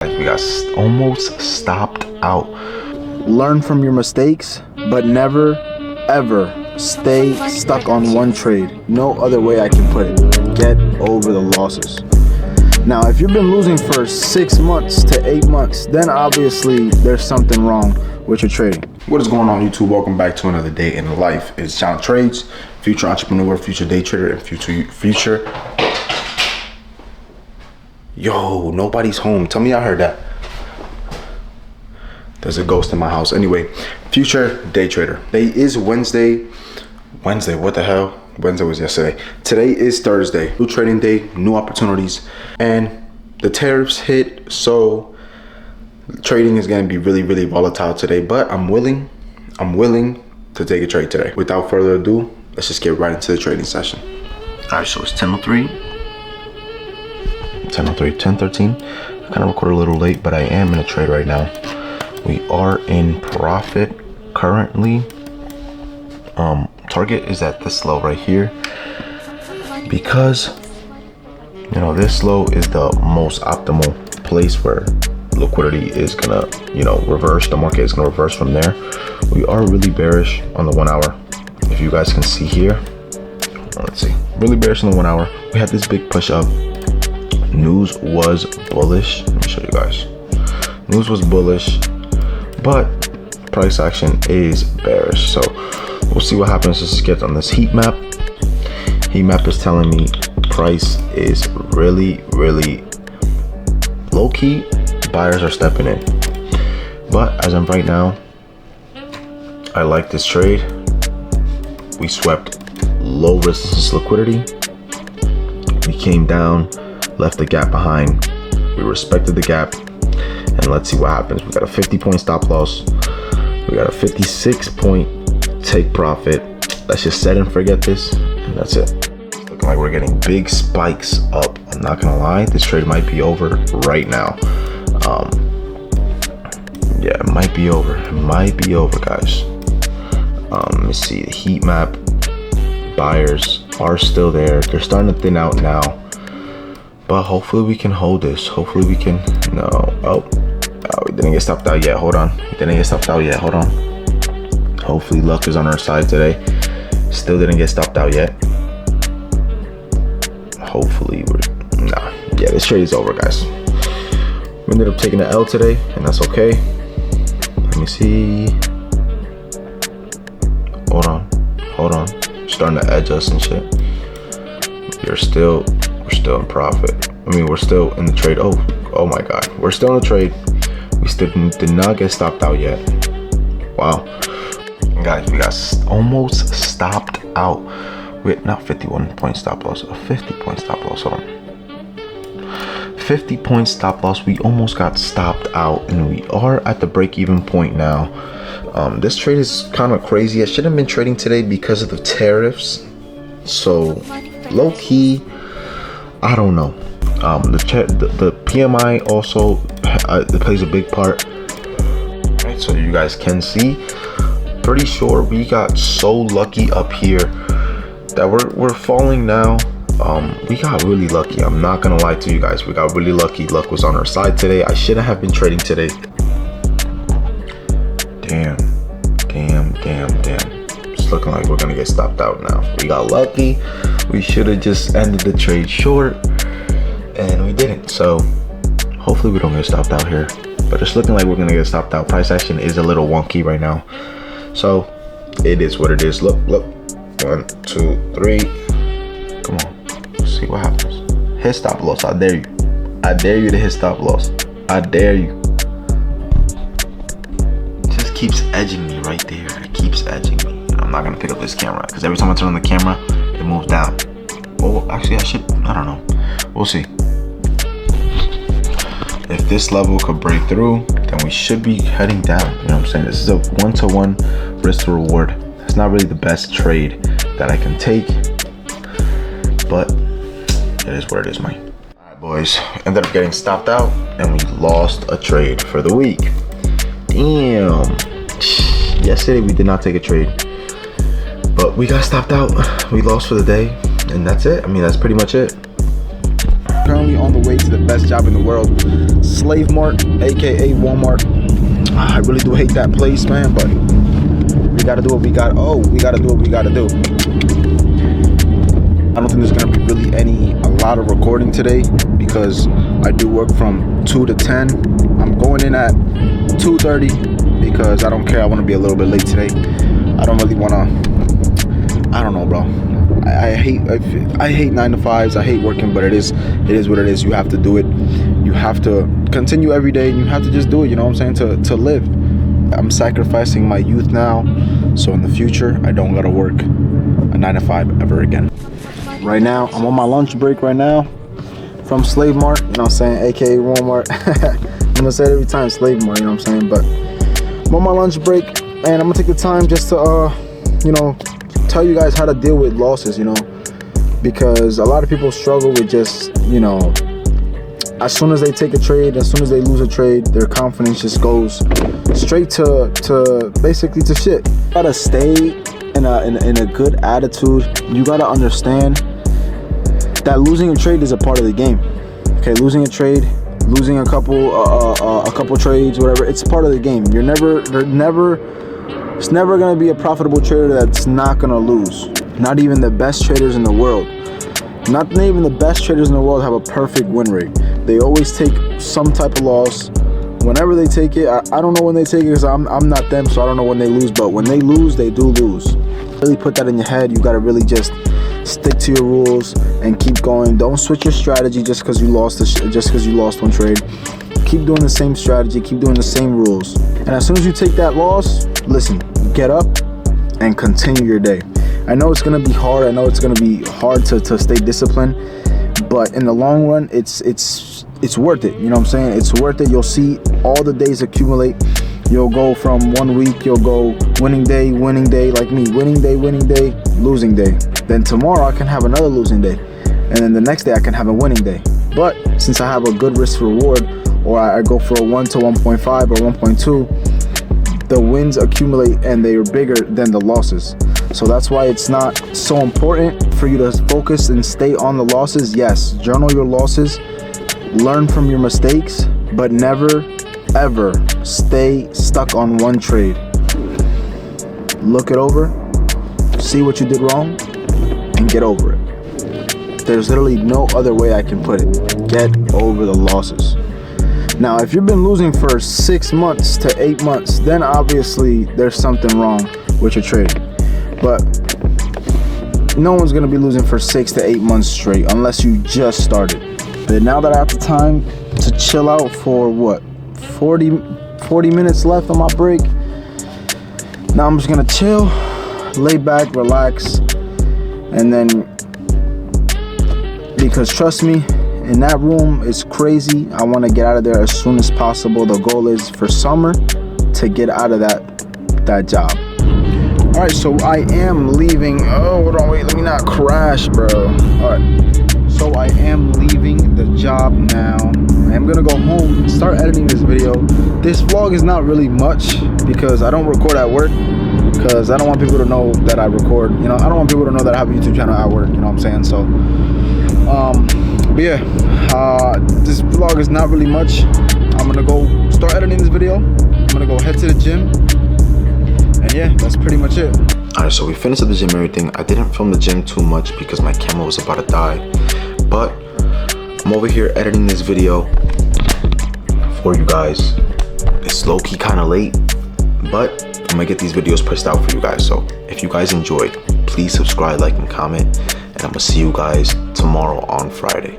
We got almost stopped out. Learn from your mistakes, but never, ever stay stuck on one trade. No other way I can put it. Get over the losses. Now, if you've been losing for 6 months to 8 months, then obviously there's something wrong with your trading. What is going on, YouTube? Welcome back to another day in life. It's John Trades, future entrepreneur, future day trader, and future. Yo, nobody's home. Tell me I heard that. There's a ghost in my house. Anyway, future day trader. Today is Wednesday. What the hell? Wednesday was yesterday. Today is Thursday. New trading day, new opportunities, and the tariffs hit, so trading is going to be really volatile today. But I'm willing to take a trade today. Without further ado, let's just get right into the trading session. All right, so it's 10:03, 10:13. I kind of recorded a little late, but I am in a trade right now. We are in profit currently. Target is at this low right here, because you know this low is the most optimal place where liquidity is gonna reverse. The market is gonna reverse from there. We are really bearish on the 1 hour. If you guys can see here, let's see, really bearish on the 1 hour. We had this big push up. News was bullish. Let me show you guys. News was bullish, but price action is bearish. So we'll see what happens. Let's get on this heat map. Heat map is telling me price is really low key. Buyers are stepping in, but as of right now, I like this trade. We swept low resistance liquidity. We came down, left the gap behind. We respected the gap, and let's see what happens. We got a 50-point stop loss. We got a 56-point take profit. Let's just set and forget this, and that's it. Looking like we're getting big spikes up. I'm not gonna lie, this trade might be over right now. Yeah, it might be over. It might be over, guys. Let me see the heat map. Buyers are still there. They're starting to thin out now, but hopefully we can hold this. Hopefully we can. Oh, we didn't get stopped out yet. Hold on. Hopefully luck is on our side today. Still didn't get stopped out yet. Hopefully yeah, this trade is over, guys. We ended up taking an L today, and that's okay. Let me see. Hold on. Starting to edge us and shit. We're still in profit. I mean, we're still in the trade. Oh my god, we're still in the trade. We still did not get stopped out yet. Wow, guys, we got almost stopped out with not 51-point stop loss, a 50-point stop loss. Hold on. 50-point stop loss. We almost got stopped out, and we are at the break-even point now. This trade is kind of crazy. I shouldn't have been trading today because of the tariffs. So low key, I don't know. The PMI also plays a big part. Right, so you guys can see. Pretty sure we got so lucky up here that we're falling now. We got really lucky. I'm not gonna lie to you guys. We got really lucky. Luck was on our side today. I shouldn't have been trading today. Damn. It's looking like we're gonna get stopped out now. We got lucky. We should have just ended the trade short, and we didn't. So hopefully we don't get stopped out here. But it's looking like we're gonna get stopped out. Price action is a little wonky right now. So it is what it is. Look. 1, 2, 3. Come on. See what happens. Hit stop loss. I dare you to hit stop loss. I dare you. It just keeps edging me right there. It keeps edging me. I'm not gonna pick up this camera because every time I turn on the camera, it moves down. Oh, actually, I don't know. We'll see. If this level could break through, then we should be heading down. You know what I'm saying? This is a 1-to-1 risk to reward. It's not really the best trade that I can take, but it is what it is, man. All right, boys. Ended up getting stopped out, and we lost a trade for the week. Damn. Yesterday we did not take a trade, but we got stopped out. We lost for the day, and that's it. I mean, that's pretty much it. Currently on the way to the best job in the world. Slave Mart, aka Walmart. I really do hate that place, man, but we gotta do what we got. We gotta do what we gotta do. I don't think there's gonna be really a lot of recording today because I do work from 2 to 10. I'm going in at 2:30 because I don't care. I want to be a little bit late today. I don't really want to. I don't know, bro. I hate 9 to 5s. I hate working, but it is what it is. You have to do it. You have to continue every day, and you have to just do it. You know what I'm saying? To live. I'm sacrificing my youth now, so in the future I don't gotta work a 9 to 5 ever again. Right now, I'm on my lunch break right now from Slave Mart, you know what I'm saying, aka Walmart. I'm gonna say it every time, Slave Mart, you know what I'm saying, but I'm on my lunch break and I'm gonna take the time just to, you know, tell you guys how to deal with losses, you know, because a lot of people struggle with just, you know, as soon as they take a trade, as soon as they lose a trade, their confidence just goes straight to basically to shit. You gotta stay in a good attitude. You gotta understand that losing a trade is a part of the game. Okay, losing a trade, losing a couple trades, whatever, it's part of the game. It's never gonna be a profitable trader that's not gonna lose. Not even the best traders in the world. Not even the best traders in the world have a perfect win rate. They always take some type of loss. Whenever they take it, I don't know when they take it because I'm not them, so I don't know when they lose. But when they lose, they do lose. Really put that in your head. You gotta really just stick to your rules and keep going. Don't switch your strategy just because you lost one trade. Keep doing the same strategy. Keep doing the same rules. And as soon as you take that loss, listen, get up and continue your day. I know it's gonna be hard. I know it's gonna be hard to stay disciplined, but in the long run, it's worth it. You know what I'm saying? It's worth it. You'll see all the days accumulate. You'll go from 1 week, you'll go winning day, like me, winning day, losing day. Then tomorrow I can have another losing day, and then the next day I can have a winning day. But since I have a good risk reward, or I go for a 1 to 1.5 or 1.2, the wins accumulate and they are bigger than the losses. So that's why it's not so important for you to focus and stay on the losses. Yes, journal your losses, learn from your mistakes, but never ever stay stuck on one trade. Look it over, see what you did wrong, and get over it. There's literally no other way I can put it. Get over the losses. Now, if you've been losing for 6 months to 8 months, then obviously there's something wrong with your trade. But no one's gonna be losing for 6 to 8 months straight unless you just started. But now that I have the time to chill out for what, 40 minutes left on my break, now I'm just gonna chill, lay back, relax, and then, because trust me, in that room it's crazy. I want to get out of there as soon as possible. The goal is for summer to get out of that job. All right, so I am leaving. Oh, hold on, wait, let me not crash, bro. All right, so I am leaving the job now. I am gonna go home, start editing this video. This vlog is not really much because I don't record at work, because I don't want people to know that I record. You know, I don't want people to know that I have a YouTube channel at work. You know what I'm saying? So, but yeah, this vlog is not really much. I'm gonna go start editing this video. I'm gonna go head to the gym. And yeah, that's pretty much it. Alright, so we finished at the gym and everything. I didn't film the gym too much because my camera was about to die. But I'm over here editing this video for you guys. It's low-key kind of late, but I'm gonna get these videos pushed out for you guys. So if you guys enjoyed, please subscribe, like, and comment. And I'm gonna see you guys tomorrow on Friday.